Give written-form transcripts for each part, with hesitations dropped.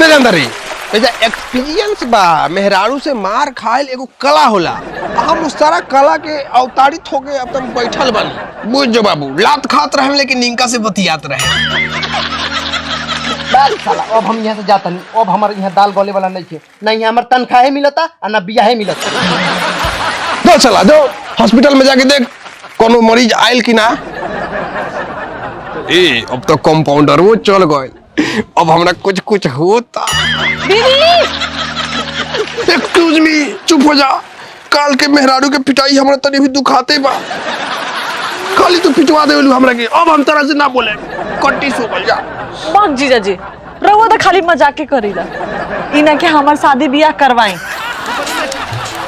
ले अंदर ही ऐसा एक्सपीरियंस बा मेहरारू से मार खाइल एगो कला होला। हम उस सारा कला के अवतारित होके अब तक बैठल बानी। बुझ जो बाबू लात खात रहे लेकिन इनका से बतियात रहे। साला अब हम यहाँ से जाता नहीं। अब हमारे यहाँ दाल गले वाला नहीं है, ना यहाँ हमारे तनख्वाह मिलता और ना बियाह मिलता। दो चला दो हॉस्पिटल में जाके देख कोनो मरीज आयल कि ना। ए अब तो कंपाउंडर वो चल गए, अब हमरा कुछ कुछ होता। एक्सक्यूज मी, चुप हो जा। काल के मेहरारू के पिटाई हमरा तनी भी दुखाते बा। खाली तू पिटवा देलू हमरा के, अब हम तरह से ना बोले। कट्टी सो गल जा। बक जीजा जी रहुआ तो खाली मजाक करीला। इना के हमार शादी बियाह करवाई।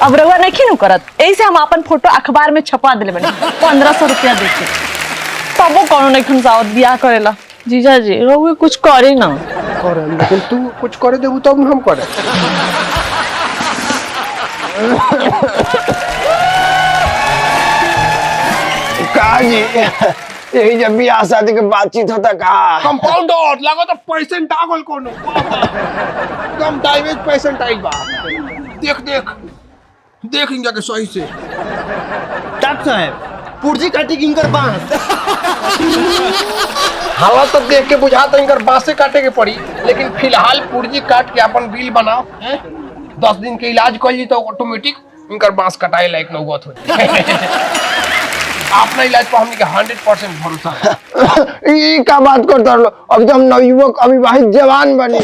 अब रहुआ नहीं नु करत, ऐसे हम अपन फोटो अखबार में छपा दिले बने 1500 रुपया देके। तब वो कौन नहीं खनसावत बियाह करेला। जीजा जी रहुआ कुछ करे ना। करे लेकिन तू कुछ करे देबू तब हम करे। काजी यही जब बियाह शादी के बातचीत होता का कंपाउंडर लागो तो पेशेंट आ गल कोनो एकदम डायमेज पेशेंट आइल बा। देख देख देख इनका के सही से डॉक्टर साहब पुर्जी काटी की इनकर बांस। हालत तो देख के बुझाता इनकर बांसे काटे के पड़ी, लेकिन फिलहाल पुर्जी काट के अपन बिल बनाओ। 10 दिन के इलाज कर ली तो ऑटोमेटिक इनकर बांस कटाए लायक नौबत हो जाए। अपना इलाज पर हमने 100% भरोसा है। ये का बात करता लो, अब तो हम नवयुवक अविवाहित जवान बनी।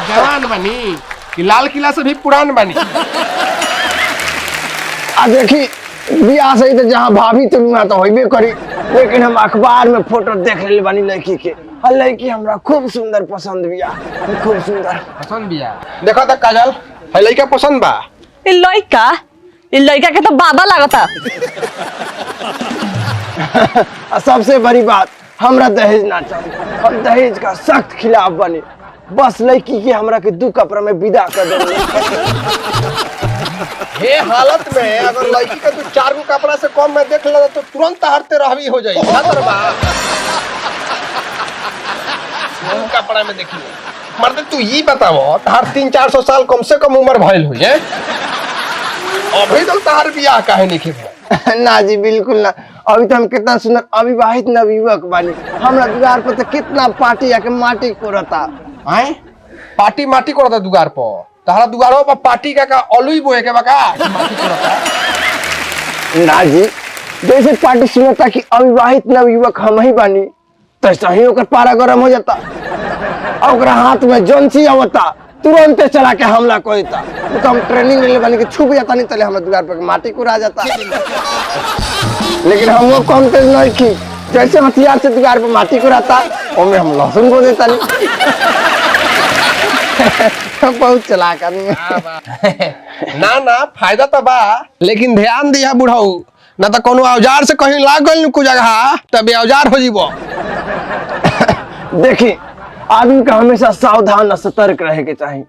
जवान बनी कि लाल किला से भी पुरान बनी। आ देखी बियाह सही तो जहाँ भाभी तो ना तो होइबे करी, लेकिन हम अखबार में फोटो देख ले बनी लड़की के। हर लड़की हमरा खूब सुंदर पसंद बिया, खूब सुंदर पसंद बिया। देखा था काजल है लड़का पसंद बा। इ लड़का के तो बाबा लागता। सबसे बड़ी बात हमरा दहेज ना चाहिए। हम दहेज का सख्त खिलाफ बने। बस लड़की के हमरा के 2 कपड़ा में विदा कर देंगे। ये हालत में अगर लड़की का तू 4 गो कपड़ा से कम में देख ले तो तुरंत हरते रहवी हो जाई। कपड़ा में देखिए मर्द तू ये बताओ तार 300-400 साल कम से कम उम्र भइल हुई है, अभी तो तार बियाह काहे नहीं के। ना जी बिल्कुल ना। अभी तो हम कितना सुंदर अविवाहित नवयुवक बानी। हमरा दुआर पर तो कितना पार्टी आके माटी कोरता। आए पार्टी माटी कोरता दुआर पर। तारा दुआरों पर पार्टी का अलुई बोए के बका माटी कोरता। ना जी जैसे पार्टी सुनता कि अविवाहित नवयुवक हम ही बानी तो सही होकर पारा गरम हो जाता और ओकरा हाथ में जंसी आवता, तुरंत चला के हमला करता। तो हम ट्रेनिंग ले बन के छुप जाता, नहीं तले हमरा दुआर पर माटी कुरा जाता। लेकिन हम वो कम तेज नहीं की, जैसे हथियार से दुआर पर माटी कुराता ओमे हम लहसुन को देता नहीं। बहुत चलाक आदमी। ना ना फायदा तो बा, लेकिन ध्यान दिया बुढ़ाऊ ना तो कोनो औजार से कहीं लाग गइल कुछ जगह तब औजार हो जीवो। देखी आदमी का हमेशा सावधान और सतर्क रहे के चाहिए।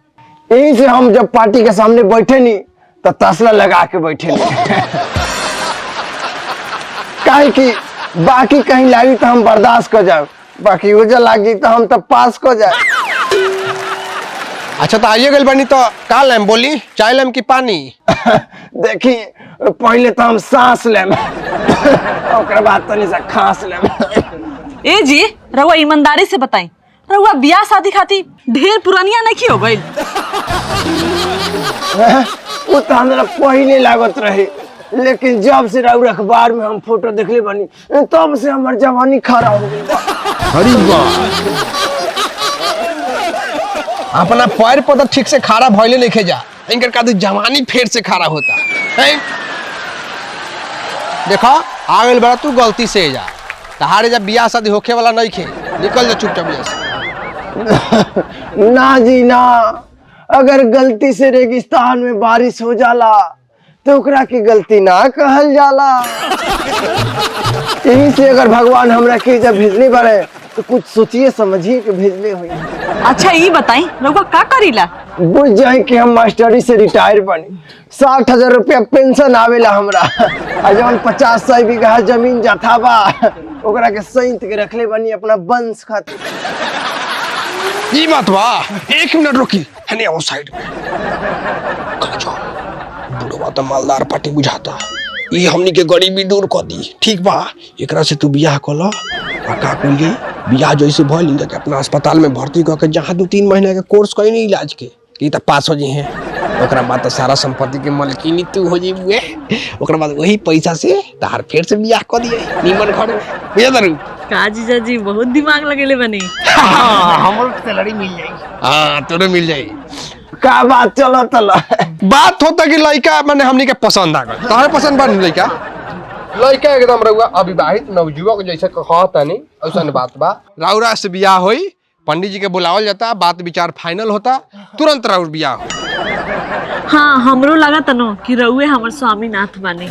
यही से हम जब पार्टी के सामने बैठे नहीं तो तसला लगा के बैठे नहीं। काहे कि बाकी कहीं लागी तो हम बर्दाश्त कर जाओ, बाकी उजर लागी तो हम तो पास कर जाए। अच्छा तो आइए गल बनी तो का लेम बोली, चाय लेम की पानी? देखी पहले तो हम सांस लेम ओकरा बाद तनी सा खांस लेम। ए जी रहुआ ईमानदारी से बताई, रहुआ बियाह शादी खाती ढेर पुरानिया नहीं हो गई? वो तो हमरा पहले लागत रहे, लेकिन जब से राउर अखबार में हम फोटो देखले बनी तब से हमार जवानी खराब हो गई। अरे वाह, अपना पैर पर तो ठीक से खड़ा भइले नहीं जा, इनकर का जवानी फेर से खड़ा होता है। देखो आ गइल बड़ा तू गलती से जा, तहारे जब बियाह शादी होखे वाला नहीं खे, निकल जा चुपचाप बियाह से। ना जी ना, अगर गलती से रेगिस्तान में बारिश हो जाला तो ओकरा की गलती ना कहल जाला। यही से अगर भगवान हमरा के जब भेजने बारे तो कुछ सोचिए समझिए कि भेजले हुई। अच्छा ये बताई रहुआ का करीला? बुझ जाए कि हम मास्टरी से रिटायर बनी, 60,000 रुपया पेंशन आवेला हमरा। और जब 50-100 बीघा जमीन जाता बा ओकरा के सैंत के रखले बनी अपना वंश खातिर। ये बात बा। 1 मिनट रुकी है वो साइड में बुढ़वा तो मालदार पार्टी बुझाता ये हमनी के गरीबी दूर कर दी ठीक बा एकरा से तू बियाह कर लो आ का कइली बियाह जैसे भइल इनका के अपना अस्पताल में भर्ती करके जहाँ 2-3 महीना के कोर्स कई नहीं इलाज के कि त पास हो जी हैं ओकरा बाद तो सारा संपत्ति के मालकिनी तू हो जेबुए ओकरा बाद वही पैसा से तार फिर से बियाह कर दिए नीमन घर बुझा दरू का जीजा जी बहुत दिमाग लगेले बनी हमर सैलरी मिल जाई। हाँ तोरे मिल जाई का बात चलो तला बात होता कि लड़का मैंने हमनी के पसंद आ गए तुम्हारे पसंद बन लड़का लड़का एकदम रहुआ अविवाहित नवयुवक जैसे कहता नहीं ऐसा बात बा राउरा से बियाह होई पंडित जी के बुलावल जाता बात विचार फाइनल होता तुरंत राउर बियाह हो हाँ हमरो लगा तनो कि रउए हमर स्वामीनाथ बने